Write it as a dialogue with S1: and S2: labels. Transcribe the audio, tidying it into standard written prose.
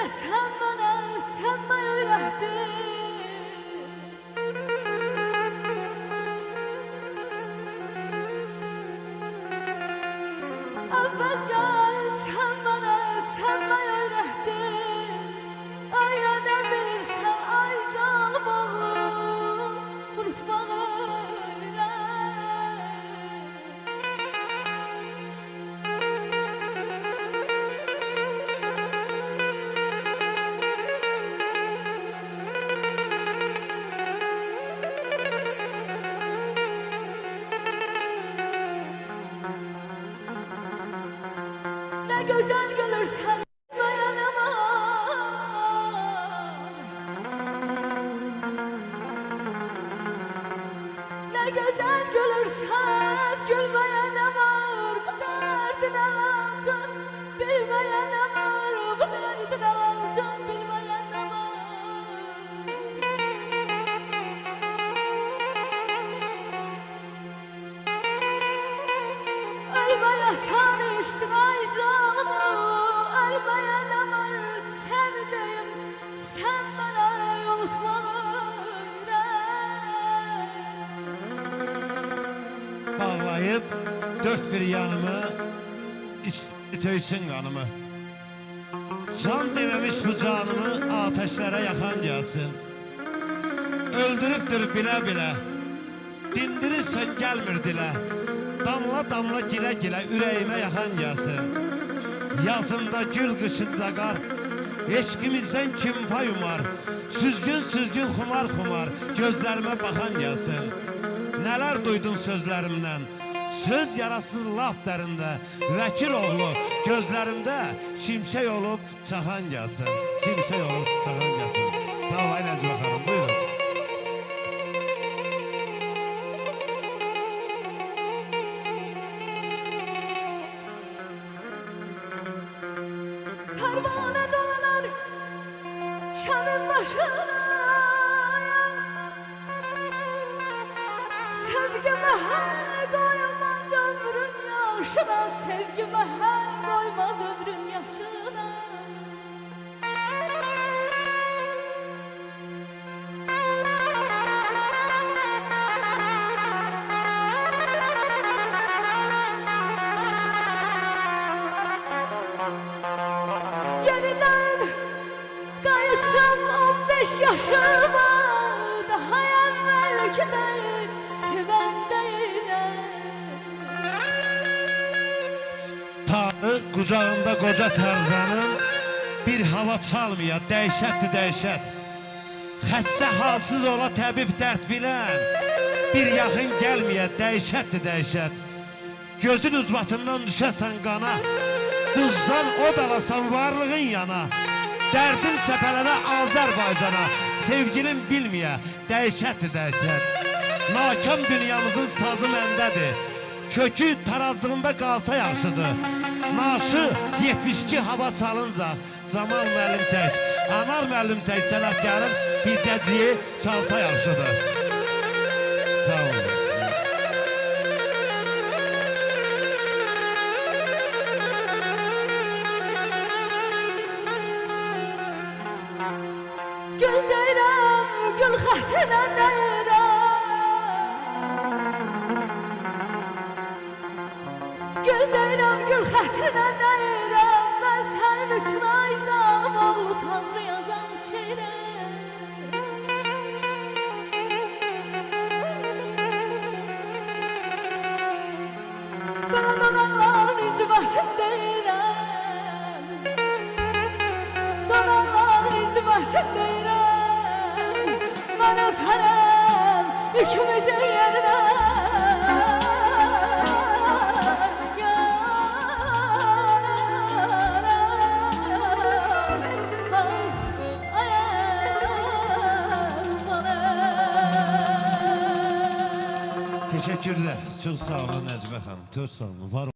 S1: sen bana öğrettin. Evvelce sen bana öğrettin. Aynen ne bilirsen ay zalim oğlum, unutmağı öğret. Ne güzel gülürsen dayanamam. Ne güzel gülürsen gülmeyen ne var, bu derdin alacak bilmeyen ne var, bu derdin alacak bilmeyen ne var. Ölmeye sen içtin ay zalımı, ölmeye ne var sevdiğim, sen bana unutmağı öğret.
S2: Bağlayıp dört bir yanımı, istedi töysün kanımı. Can dememiş bu canımı ateşlere yakan gelsin. Öldürüptür bile bile, dindirirsen gelmir dile. Damla damla gile gile yüreğime yakan gelsin. Yazında gül kışında kar, eşkimizden kim pay umar. Süzgün süzgün xumar xumar, gözlerime bakan gelsin. Neler duydun sözlerimden, söz yarasız laf derinde. Vekil oğlu gözlerimde şimşek olup çakan gelsin. Şimşek olup çakan gelsin. Sağ ol Necmi Hanım, buyurun.
S1: Pervane dolanar şemin başına, sevgime her koymaz ömrün yaşına, sevgime her koymaz ömrün yaşına. Yeniden kayıtsam 15 yaşıma, daha evvelki değil, seven değilim.
S2: Tanrı kucağında koca Tarzanın bir hava çalmaya, dehşetli dehşet. Xəstə halsız ola təbib dərd bilən, bir yaxın gəlməyə, dəhşətli dəhşət. Gözün ucbatından düşəsən qana, buzdan od alasan varlığın yana. Dərdin səpələnə Azərbaycana, sevgilin bilməyə, dəhşətli dəhşət. Nakam dünyamızın sazı məndədir, kökü tarazlığında qalsa yaxşıdır. Naşı 72 hava çalınca, Camal müəllim tək, Anar müəllim tək sənətkarın bircəciyi çalsa yaxşıdır. Sağ olun.
S1: Gül deyirəm, gül xətrinə deyirəm. Gül deyirəm, gül xətrinə deyirəm. Mən sənin üçün ay zalım oğlu Tanrı yazan şeirəm. Bana donanların inciməsin deyirəm. Donanların inciməsin deyirəm. Mən öpərəm ikimizin yerinə.
S2: Teşekkürler. Çok sağ olun Necmi Hanım. Çok sağ olun. Var